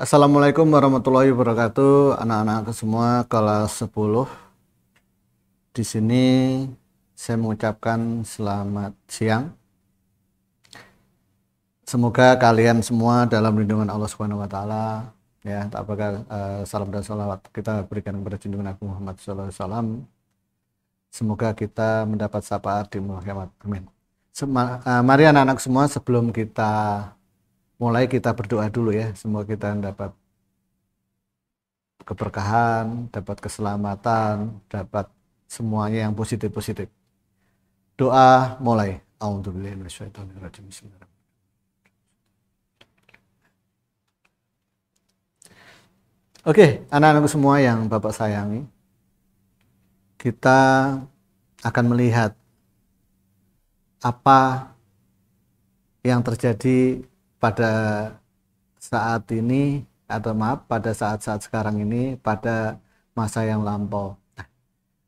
Assalamualaikum warahmatullahi wabarakatuh, anak-anak semua kelas 10. Di sini saya mengucapkan selamat siang. Semoga kalian semua dalam lindungan Allah Subhanahu wa taala, ya. Apakah salam dan salawat kita berikan kepada junjungan Nabi Muhammad SAW. Semoga kita mendapat syafaat di kiamat. Amin. Mari anak-anak semua, sebelum kita mulai, kita berdoa dulu ya. Semoga kita dapat keberkahan, dapat keselamatan, dapat semuanya yang positif-positif. Doa mulai. A'udzubillahi minasyaitonirrajim. Bismillahirrahmanirrahim. Oke, anak-anakku semua yang Bapak sayangi, kita akan melihat apa yang terjadi pada saat ini, atau maaf, pada saat-saat sekarang ini, pada masa yang lampau. Nah,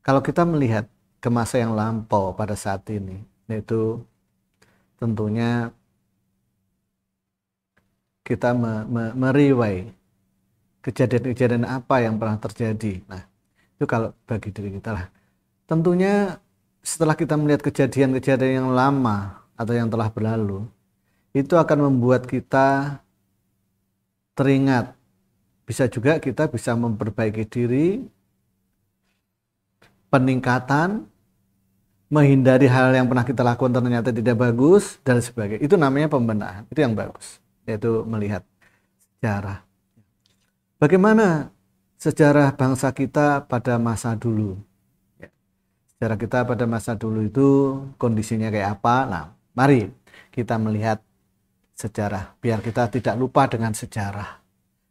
kalau kita melihat ke masa yang lampau pada saat ini, yaitu tentunya kita meriwai kejadian-kejadian apa yang pernah terjadi. Nah, itu kalau bagi diri kita lah. Tentunya setelah kita melihat kejadian-kejadian yang lama atau yang telah berlalu, itu akan membuat kita teringat. Bisa juga kita bisa memperbaiki diri, peningkatan, menghindari hal yang pernah kita lakukan ternyata tidak bagus, dan sebagainya. Itu namanya pembenahan. Itu yang bagus, yaitu melihat sejarah. Bagaimana sejarah bangsa kita pada masa dulu? Sejarah kita pada masa dulu itu kondisinya kayak apa? Nah, mari kita melihat sejarah, biar kita tidak lupa dengan sejarah.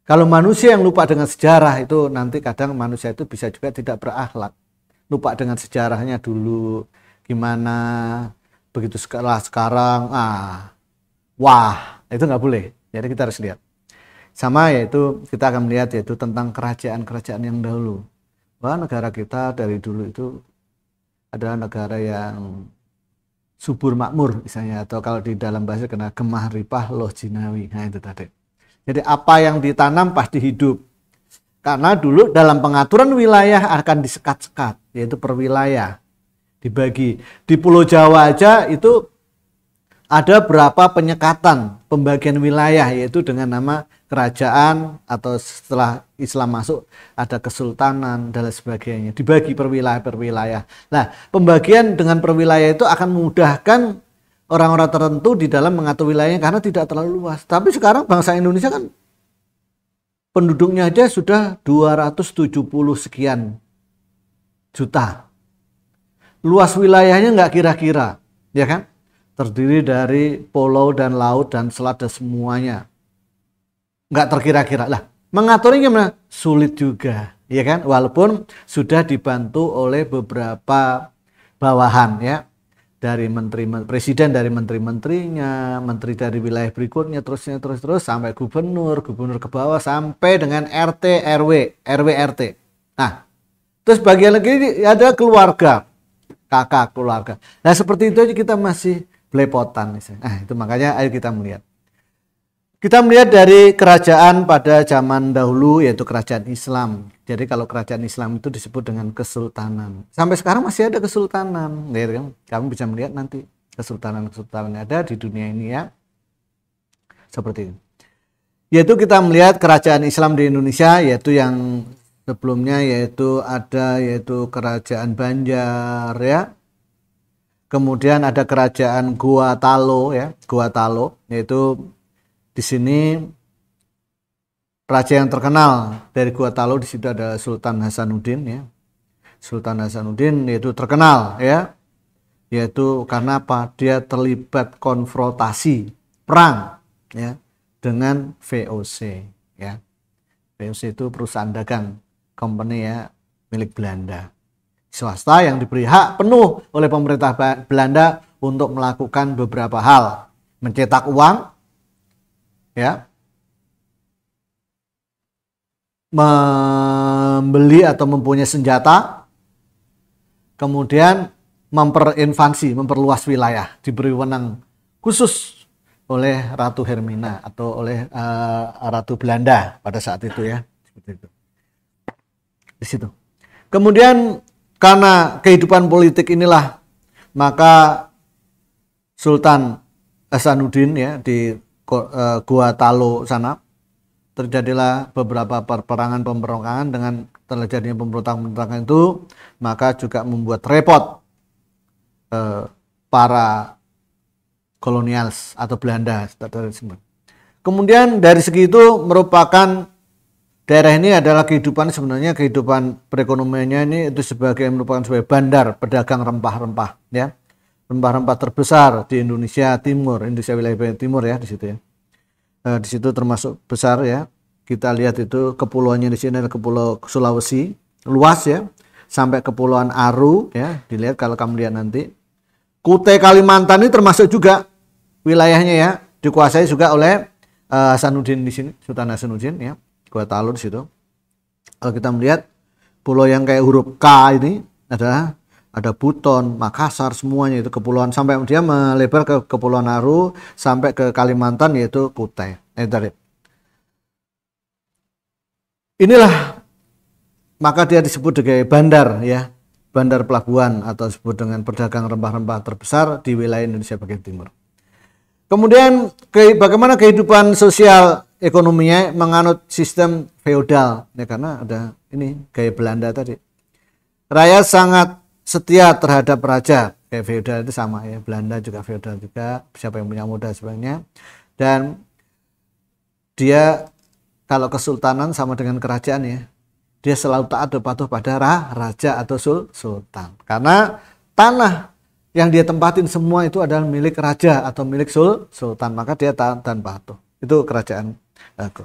Kalau manusia yang lupa dengan sejarah, itu nanti kadang manusia itu bisa juga tidak berakhlak. Lupa dengan sejarahnya dulu, gimana, begitu sekarang, wah, itu nggak boleh. Jadi kita harus lihat. Sama, yaitu kita akan melihat yaitu tentang kerajaan-kerajaan yang dahulu. Bahwa negara kita dari dulu itu adalah negara yang subur makmur misalnya, atau kalau di dalam bahasa kena gemah ripah loh jinawi. Nah, itu tadi. Jadi apa yang ditanam pasti hidup. Karena dulu dalam pengaturan wilayah akan disekat-sekat, yaitu per wilayah dibagi. Di Pulau Jawa aja itu ada berapa penyekatan pembagian wilayah, yaitu dengan nama kerajaan, atau setelah Islam masuk ada kesultanan dan sebagainya, dibagi per wilayah. Nah, pembagian dengan per wilayah itu akan memudahkan orang-orang tertentu di dalam mengatur wilayahnya karena tidak terlalu luas. Tapi sekarang bangsa Indonesia kan penduduknya aja sudah 270 sekian juta. Luas wilayahnya nggak kira-kira, ya kan? Terdiri dari pulau dan laut dan selat dan semuanya. Nggak terkira-kira. Lah, mengaturnya gimana? Sulit juga, ya kan? Walaupun sudah dibantu oleh beberapa bawahan, ya. Dari presiden, dari menteri-menterinya, menteri dari wilayah berikutnya, terus sampai gubernur ke bawah, sampai dengan RT, RW, RT. Nah, terus bagian lagi ada keluarga, kakak keluarga. Nah, seperti itu aja kita masih belepotan misalnya. Nah, itu makanya ayo kita melihat. Kita melihat dari kerajaan pada zaman dahulu, yaitu kerajaan Islam. Jadi kalau kerajaan Islam itu disebut dengan kesultanan. Sampai sekarang masih ada kesultanan, ya kan? Kamu bisa melihat nanti kesultanan-kesultanan ada di dunia ini, ya. Seperti ini. Yaitu kita melihat kerajaan Islam di Indonesia, yaitu yang sebelumnya yaitu kerajaan Banjar, ya. Kemudian ada kerajaan Gua Talo, ya, Gua Talo, yaitu di sini raja yang terkenal dari Gua Talo di situ ada Sultan Hasanuddin, ya. Sultan Hasanuddin yaitu terkenal, ya, yaitu karena apa? Dia terlibat konfrontasi perang, ya, dengan VOC, ya. VOC itu perusahaan dagang, company, ya, milik Belanda. Swasta yang diberi hak penuh oleh pemerintah Belanda untuk melakukan beberapa hal, mencetak uang, ya, membeli atau mempunyai senjata, kemudian memperinvasi, memperluas wilayah, diberi wewenang khusus oleh Ratu Hermina atau oleh Ratu Belanda pada saat itu ya. Seperti itu. Di situ. Kemudian karena kehidupan politik inilah maka Sultan Hasanuddin ya di Gua Talo sana terjadilah beberapa pemberontakan dengan terjadinya pemberontakan itu maka juga membuat repot para kolonialis atau Belanda. Kemudian dari segi itu merupakan daerah ini adalah kehidupan sebenarnya kehidupan perekonomiannya ini itu merupakan sebagai bandar pedagang rempah-rempah ya. Rempah-rempah terbesar di Indonesia Timur, Indonesia wilayah timur ya di situ ya. Di situ termasuk besar ya. Kita lihat itu kepulauannya di sini adalah Kepulauan Sulawesi, luas ya, sampai Kepulauan Aru ya. Dilihat kalau kamu lihat nanti. Kutai Kalimantan ini termasuk juga wilayahnya ya, dikuasai juga oleh Hasanuddin di sini, Sultan Hasanuddin ya. Gua Talo di situ. Kalau kita melihat pulau yang kayak huruf K ini adalah ada Buton, Makassar, semuanya itu kepulauan sampai dia melebar ke Kepulauan Aru sampai ke Kalimantan yaitu Kutai. Inilah maka dia disebut sebagai bandar ya, bandar pelabuhan atau disebut dengan pedagang rempah-rempah terbesar di wilayah Indonesia bagian timur. Kemudian bagaimana kehidupan sosial ekonominya menganut sistem feodal ya karena ada ini gaya Belanda tadi. Rakyat sangat setia terhadap raja, kayak feodal itu sama ya, Belanda juga feodal juga, siapa yang punya modal sebenarnya. Dan dia kalau kesultanan sama dengan kerajaan ya, dia selalu taat dan patuh pada raja atau sultan. Karena tanah yang dia tempatin semua itu adalah milik raja atau milik sultan, maka dia taat dan patuh. Itu kerajaan aku.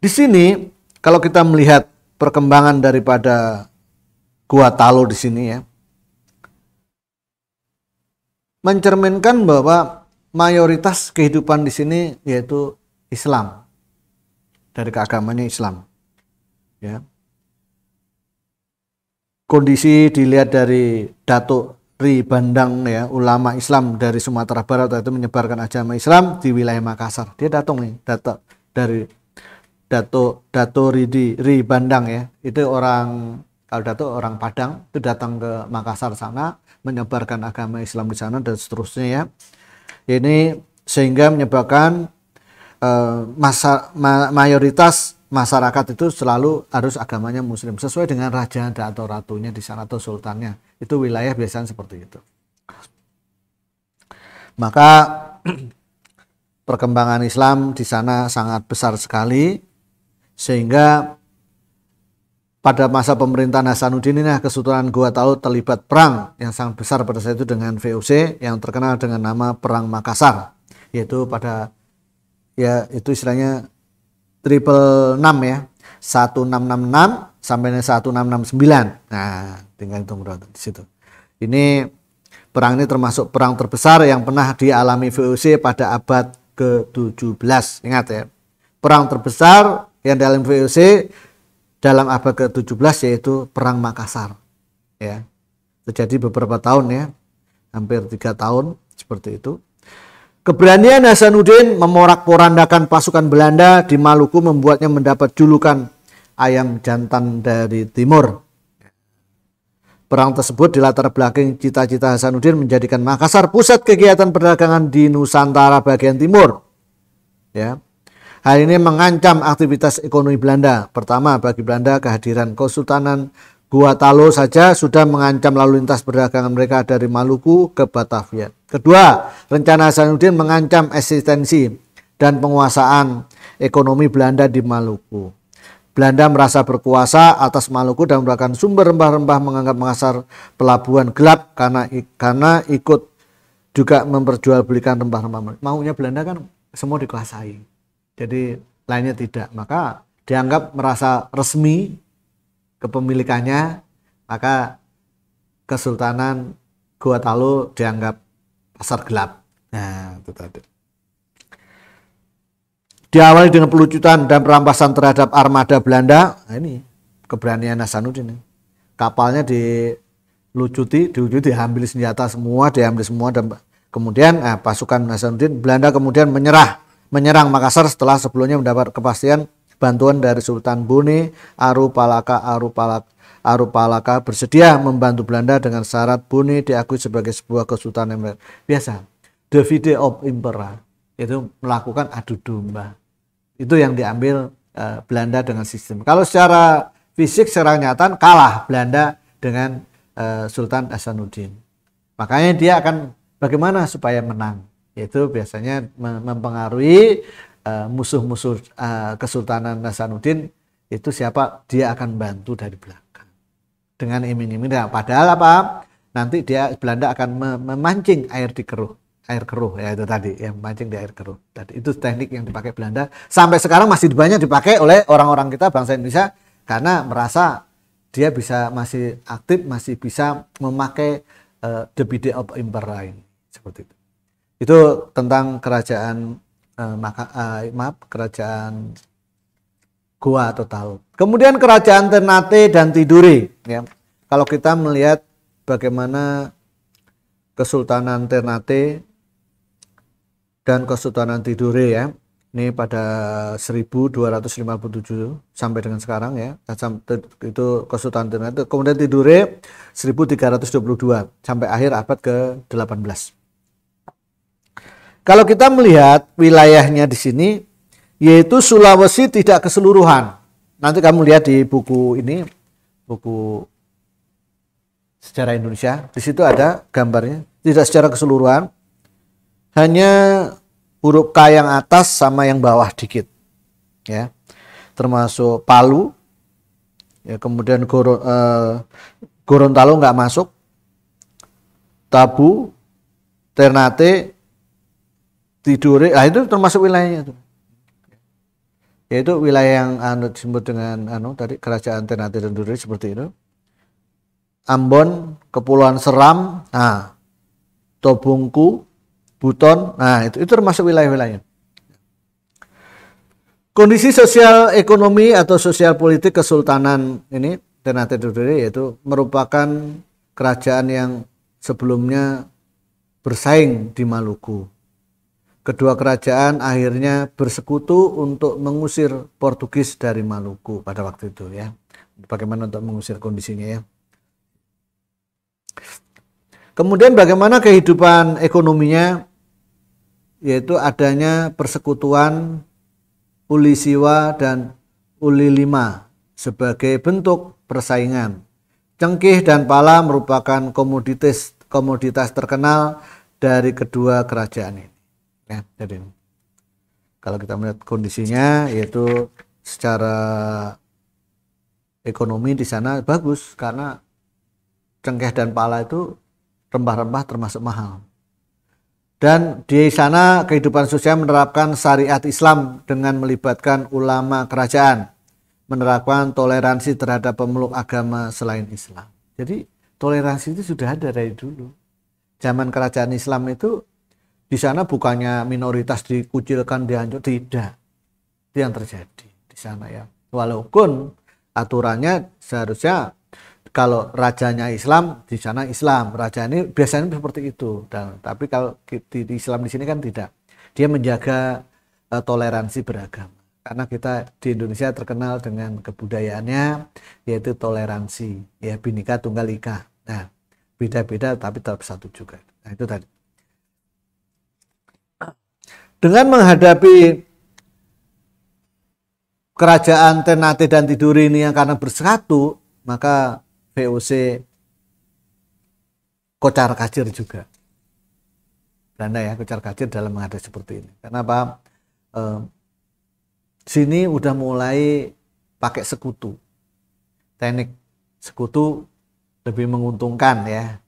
Di sini kalau kita melihat perkembangan daripada Gua Talo di sini ya, mencerminkan bahwa mayoritas kehidupan di sini yaitu Islam, dari keagamannya Islam. Ya. Kondisi dilihat dari Datuk Ri Bandang ya, ulama Islam dari Sumatera Barat itu menyebarkan agama Islam di wilayah Makassar. Dia datang nih, dari Datuk Ri Bandang ya, itu kalau Datuk orang Padang itu datang ke Makassar sana menyebarkan agama Islam di sana dan seterusnya ya. Ini sehingga menyebabkan mayoritas masyarakat itu selalu harus agamanya Muslim sesuai dengan raja atau ratunya di sana atau sultannya. Itu wilayah biasanya seperti itu. Maka perkembangan Islam di sana sangat besar sekali sehingga pada masa pemerintahan Hasanuddin ini Kesultanan Gua Talo terlibat perang yang sangat besar pada saat itu dengan VOC yang terkenal dengan nama Perang Makassar, yaitu pada ya itu istilahnya 666 ya, 1666 sampai 1669. Nah, tinggal hitung berapa di situ. Ini perang ini termasuk perang terbesar yang pernah dialami VOC pada abad ke-17. Ingat ya, perang terbesar yang dialami VOC dalam abad ke-17 yaitu Perang Makassar ya, terjadi beberapa tahun ya, hampir 3 tahun seperti itu. Keberanian Hasanuddin memorak-porandakan pasukan Belanda di Maluku membuatnya mendapat julukan ayam jantan dari timur. Perang tersebut dilatar belakangi cita-cita Hasanuddin menjadikan Makassar pusat kegiatan perdagangan di Nusantara bagian timur ya. Hal ini mengancam aktivitas ekonomi Belanda. Pertama, bagi Belanda kehadiran Kesultanan Gua Talo saja sudah mengancam lalu lintas perdagangan mereka dari Maluku ke Batavia. Kedua, rencana Hasanuddin mengancam eksistensi dan penguasaan ekonomi Belanda di Maluku. Belanda merasa berkuasa atas Maluku dan merupakan sumber rempah-rempah, menganggap Makassar pelabuhan gelap karena ikut juga memperjualbelikan rempah-rempah. Maunya Belanda kan semua dikuasai. Jadi lainnya tidak, maka dianggap merasa resmi kepemilikannya, maka Kesultanan Gua Talo dianggap pasar gelap. Nah, itu tadi. Diawali dengan pelucutan dan perampasan terhadap armada Belanda. Nah, ini keberanian Hasanuddin. Kapalnya diambil senjata semua, diambil semua dan Kemudian pasukan Hasanuddin, Belanda kemudian menyerang Makassar setelah sebelumnya mendapat kepastian bantuan dari Sultan Bone Arupalaka bersedia membantu Belanda dengan syarat Bone diakui sebagai sebuah kesultanan. Biasa, divide of impera, itu melakukan adu domba. Itu yang diambil Belanda dengan sistem. Kalau secara fisik, secara nyata kalah Belanda dengan Sultan Hasanuddin. Makanya dia akan bagaimana supaya menang. Yaitu biasanya mempengaruhi musuh-musuh Kesultanan Hasanuddin itu siapa, dia akan bantu dari belakang dengan iming-iming. Padahal apa? Nanti Belanda akan memancing air keruh ya, itu tadi yang mancing di air keruh tadi. Itu teknik yang dipakai Belanda sampai sekarang masih banyak dipakai oleh orang-orang kita bangsa Indonesia karena merasa dia masih aktif, masih bisa memakai divide of impera ini seperti itu. Itu tentang kerajaan kerajaan Goa atau Taut. Kemudian kerajaan Ternate dan Tidore ya. Kalau kita melihat bagaimana Kesultanan Ternate dan Kesultanan Tidore ya. Ini pada 1257 sampai dengan sekarang ya. Itu Kesultanan Ternate. Kemudian Tidore 1322 sampai akhir abad ke-18. Kalau kita melihat wilayahnya di sini yaitu Sulawesi tidak keseluruhan. Nanti kamu lihat di buku ini, buku Sejarah Indonesia, di situ ada gambarnya, tidak secara keseluruhan. Hanya huruf K yang atas sama yang bawah dikit, ya, termasuk Palu, ya, kemudian Gorontalo nggak masuk, Tabu, Ternate, Tidore, itu termasuk wilayahnya itu, yaitu wilayah yang disebut dengan tadi kerajaan Ternate dan Tidore seperti itu. Ambon, Kepulauan Seram, Tobungku, Buton, itu termasuk wilayah-wilayahnya. Kondisi sosial ekonomi atau sosial politik Kesultanan ini Ternate Tidore yaitu merupakan kerajaan yang sebelumnya bersaing di Maluku. Kedua kerajaan akhirnya bersekutu untuk mengusir Portugis dari Maluku pada waktu itu ya. Bagaimana untuk mengusir kondisinya ya. Kemudian bagaimana kehidupan ekonominya, yaitu adanya persekutuan Uli Siwa dan Uli Lima sebagai bentuk persaingan. Cengkih dan pala merupakan komoditas terkenal dari kedua kerajaan ini. Ya, jadi kalau kita melihat kondisinya, yaitu secara ekonomi di sana bagus karena cengkeh dan pala itu rempah-rempah termasuk mahal. Dan di sana kehidupan sosial menerapkan syariat Islam dengan melibatkan ulama kerajaan, menerapkan toleransi terhadap pemeluk agama selain Islam. Jadi toleransi itu sudah ada dari dulu. Zaman kerajaan Islam itu di sana bukannya minoritas dikucilkan, dihancur, tidak. Itu yang terjadi di sana ya. Walaupun aturannya seharusnya kalau rajanya Islam, di sana Islam. Raja ini biasanya seperti itu. Tapi kalau di Islam di sini kan tidak. Dia menjaga toleransi beragama. Karena kita di Indonesia terkenal dengan kebudayaannya, yaitu toleransi. Ya, Bhinneka Tunggal Ika. Nah, beda-beda tapi tetap satu juga. Nah, itu tadi. Dengan menghadapi kerajaan Ternate dan Tidore ini yang karena bersatu, maka VOC kocar kacir juga. Belanda ya, kocar kacir dalam menghadapi seperti ini. Kenapa? Sini udah mulai pakai sekutu. Teknik sekutu lebih menguntungkan ya.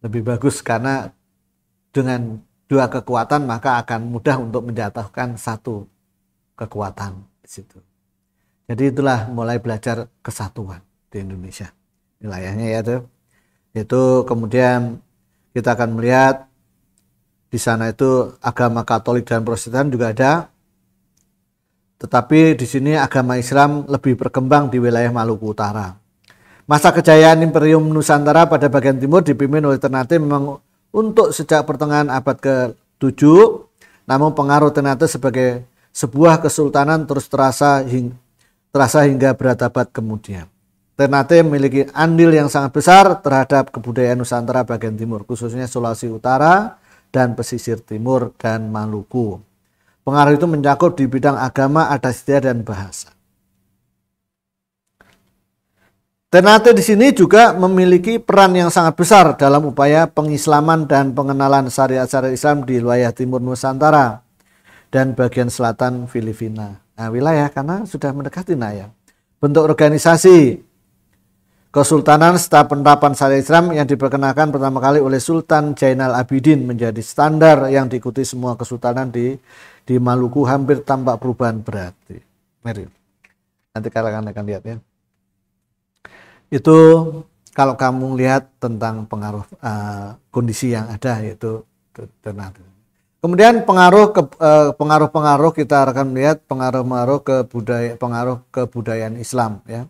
Lebih bagus karena dengan dua kekuatan maka akan mudah untuk menjatuhkan satu kekuatan di situ. Jadi itulah mulai belajar kesatuan di Indonesia. Wilayahnya ya tuh. Itu kemudian kita akan melihat di sana itu agama Katolik dan Protestan juga ada. Tetapi di sini agama Islam lebih berkembang di wilayah Maluku Utara. Masa kejayaan Imperium Nusantara pada bagian timur dipimpin oleh Ternate memang untuk sejak pertengahan abad ke-7, namun pengaruh Ternate sebagai sebuah kesultanan terus terasa hingga berabad kemudian. Ternate memiliki andil yang sangat besar terhadap kebudayaan Nusantara bagian timur, khususnya Sulawesi Utara dan pesisir timur dan Maluku. Pengaruh itu mencakup di bidang agama, adat istiadat, dan bahasa. Ternate di sini juga memiliki peran yang sangat besar dalam upaya pengislaman dan pengenalan syariat-syariat Islam di wilayah timur Nusantara dan bagian selatan Filipina. Nah, wilayah karena sudah mendekati ya. Bentuk organisasi Kesultanan serta penerapan syariat Islam yang diperkenalkan pertama kali oleh Sultan Zainal Abidin menjadi standar yang diikuti semua kesultanan di Maluku hampir tanpa perubahan berarti. Mari nanti kalian akan lihat ya. Itu kalau kamu lihat tentang pengaruh kondisi yang ada yaitu Ternate. Kemudian pengaruh kita akan melihat pengaruh kebudayaan Islam ya.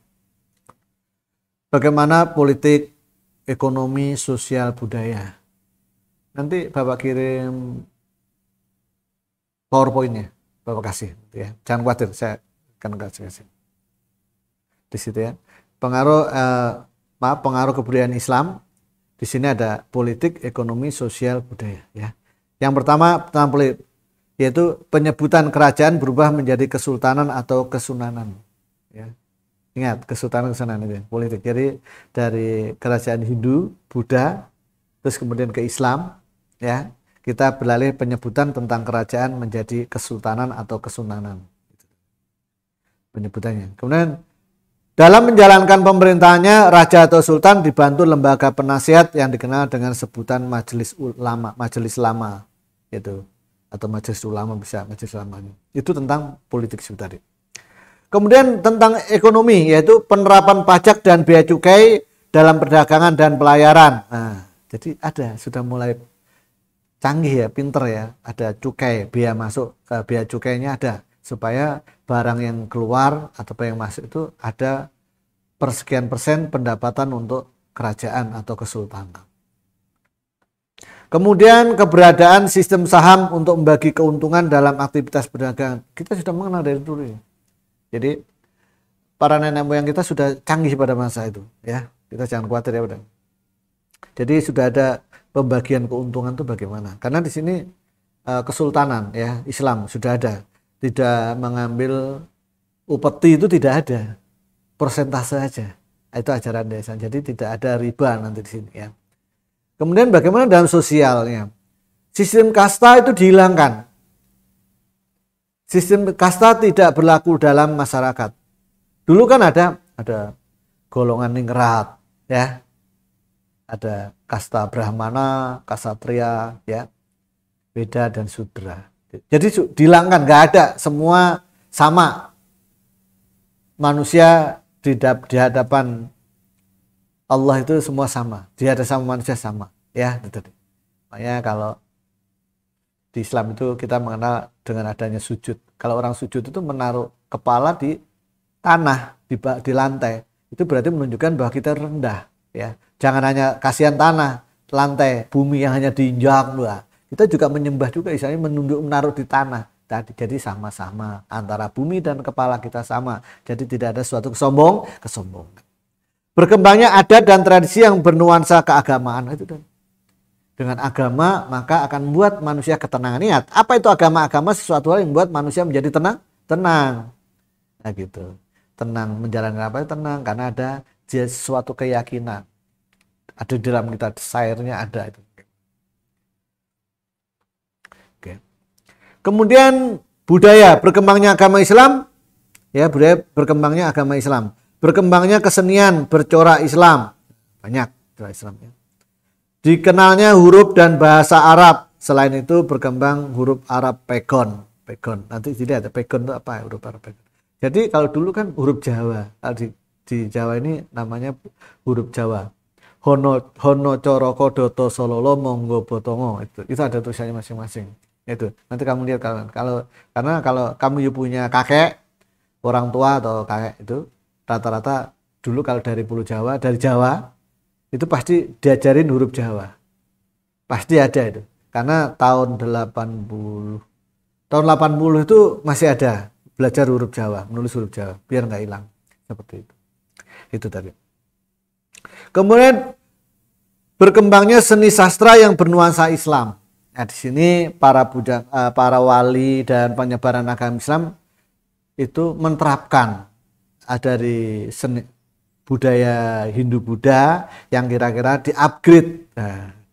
Bagaimana politik, ekonomi, sosial, budaya. Nanti Bapak kirim PowerPoint-nya, Bapak kasih ya. Jangan khawatir, saya akan kasih di situ ya. Pengaruh kebudayaan Islam. Di sini ada politik, ekonomi, sosial, budaya ya. Yang pertama yaitu penyebutan kerajaan berubah menjadi kesultanan atau kesunanan ya. Ingat, kesultanan itu politik. Jadi dari kerajaan Hindu, Buddha, terus kemudian ke Islam, ya kita beralih penyebutan tentang kerajaan menjadi kesultanan atau kesunanan. Penyebutannya. Kemudian dalam menjalankan pemerintahannya, raja atau sultan dibantu lembaga penasihat yang dikenal dengan sebutan majelis lama, itu atau majelis ulama bisa majelis lamanya. Itu tentang politik tadi. Kemudian tentang ekonomi yaitu penerapan pajak dan bea cukai dalam perdagangan dan pelayaran. Nah, jadi sudah mulai canggih ya, pinter ya. Ada cukai, bea masuk, bea cukainya ada supaya barang yang keluar atau yang masuk itu ada persekian persen pendapatan untuk kerajaan atau kesultanan. Kemudian keberadaan sistem saham untuk membagi keuntungan dalam aktivitas perdagangan. Kita sudah mengenal dari dulu ya. Jadi para nenek moyang kita sudah canggih pada masa itu ya. Kita jangan khawatir ya udah. Jadi sudah ada pembagian keuntungan itu bagaimana? Karena di sini kesultanan ya, Islam sudah ada. Tidak mengambil upeti itu tidak ada. Persentase aja. Itu ajaran desa. Jadi tidak ada riba nanti di sini ya. Kemudian bagaimana dalam sosialnya? Sistem kasta itu dihilangkan. Sistem kasta tidak berlaku dalam masyarakat. Dulu kan ada golongan ningrat, ya, ada kasta Brahmana, Ksatria, ya, Beda dan Sudra. Jadi dihilangkan, nggak ada, semua sama. Manusia di hadapan Allah itu semua sama, di hadapan manusia sama, ya. Makanya kalau di Islam itu kita mengenal dengan adanya sujud. Kalau orang sujud itu menaruh kepala di tanah, di lantai. Itu berarti menunjukkan bahwa kita rendah. Ya, jangan hanya kasihan tanah, lantai, bumi yang hanya diinjak. Kita juga menyembah juga, misalnya menaruh di tanah. Jadi sama-sama antara bumi dan kepala kita sama. Jadi tidak ada suatu kesombongan. Berkembangnya adat dan tradisi yang bernuansa keagamaan itu dan dengan agama maka akan membuat manusia ketenangan. Ingat, apa itu agama? Agama sesuatu hal yang membuat manusia menjadi tenang. Nah gitu. Tenang, menjalankan apa? Tenang, karena ada sesuatu keyakinan. Ada di dalam kita, desire-nya ada itu. Oke. Kemudian budaya, berkembangnya agama Islam. Ya, budaya berkembangnya agama Islam. Berkembangnya kesenian bercorak Islam. Banyak corak Islam ya. Dikenalnya huruf dan bahasa Arab. Selain itu berkembang huruf Arab Pegon. Nanti dilihat Pegon itu apa ya, huruf Arab Pegon. Jadi kalau dulu kan huruf Jawa. Di Jawa ini namanya huruf Jawa. Hono Coroko Doto Sololo Monggo Botongo. Itu ada tulisannya masing-masing. Itu. Nanti kamu lihat karena kalau kamu punya kakek, orang tua atau kakek itu rata-rata dulu kalau dari Pulau Jawa, dari Jawa itu pasti diajarin huruf Jawa. Pasti ada itu. Karena tahun 80 itu masih ada belajar huruf Jawa, menulis huruf Jawa, biar nggak hilang. Seperti itu. Itu tadi. Kemudian berkembangnya seni sastra yang bernuansa Islam. Nah, di sini para wali dan penyebaran agama Islam itu menerapkan dari seni budaya Hindu-Buddha yang kira-kira di-upgrade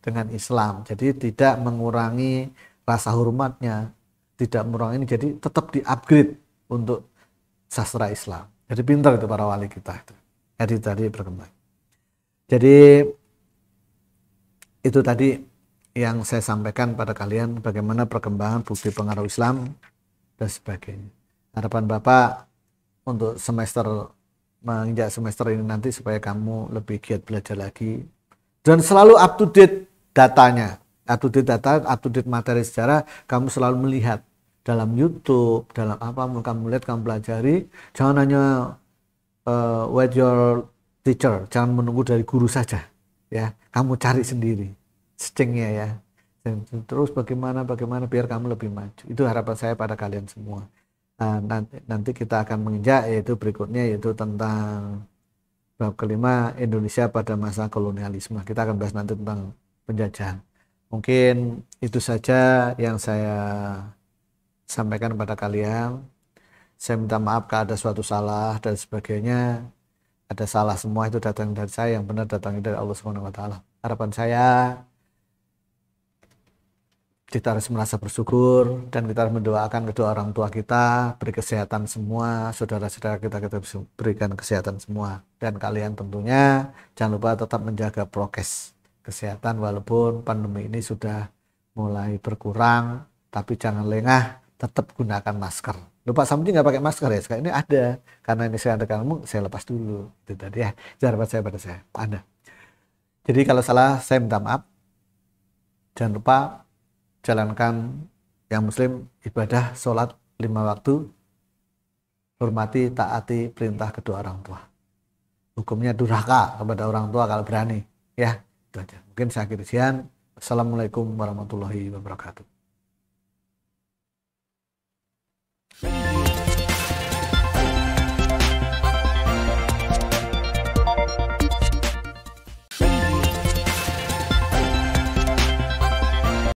dengan Islam. Jadi tidak mengurangi rasa hormatnya, tidak mengurangi ini, jadi tetap di-upgrade untuk sastra Islam. Jadi pintar itu para wali kita itu. Jadi tadi berkembang. Jadi itu tadi yang saya sampaikan pada kalian bagaimana perkembangan bukti pengaruh Islam dan sebagainya. Harapan Bapak untuk menginjak semester ini nanti supaya kamu lebih giat belajar lagi dan selalu up to date datanya, up to date data, up to date materi sejarah, kamu selalu melihat dalam YouTube, dalam apa kamu lihat, kamu pelajari, jangan hanya wait your teacher, jangan menunggu dari guru saja, ya, kamu cari sendiri, searchingnya ya, dan terus bagaimana biar kamu lebih maju. Itu harapan saya pada kalian semua. Nah, nanti kita akan menginjak yaitu berikutnya yaitu tentang bab kelima, Indonesia pada masa kolonialisme. Kita akan bahas nanti tentang penjajahan. Mungkin itu saja yang saya sampaikan pada kalian. Saya minta maaf kalau ada suatu salah dan sebagainya. Ada salah semua itu datang dari saya, yang benar datang dari Allah Subhanahu wa taala. Harapan saya kita harus merasa bersyukur dan kita harus mendoakan kedua orang tua kita, beri kesehatan semua, saudara-saudara kita berikan kesehatan semua. Dan kalian tentunya jangan lupa tetap menjaga prokes kesehatan walaupun pandemi ini sudah mulai berkurang, tapi jangan lengah, tetap gunakan masker. Lupa Samji nggak pakai masker ya, sekarang ini ada, karena ini saya ada kamu, saya lepas dulu. Itu tadi ya, harapan saya pada saya, Anda. Jadi kalau salah saya minta maaf. Jangan lupa jalankan yang muslim ibadah sholat 5 waktu, hormati taati perintah kedua orang tua. Hukumnya durhaka kepada orang tua kalau berani, ya itu aja. Mungkin saya akhiri sekian. Assalamualaikum warahmatullahi wabarakatuh.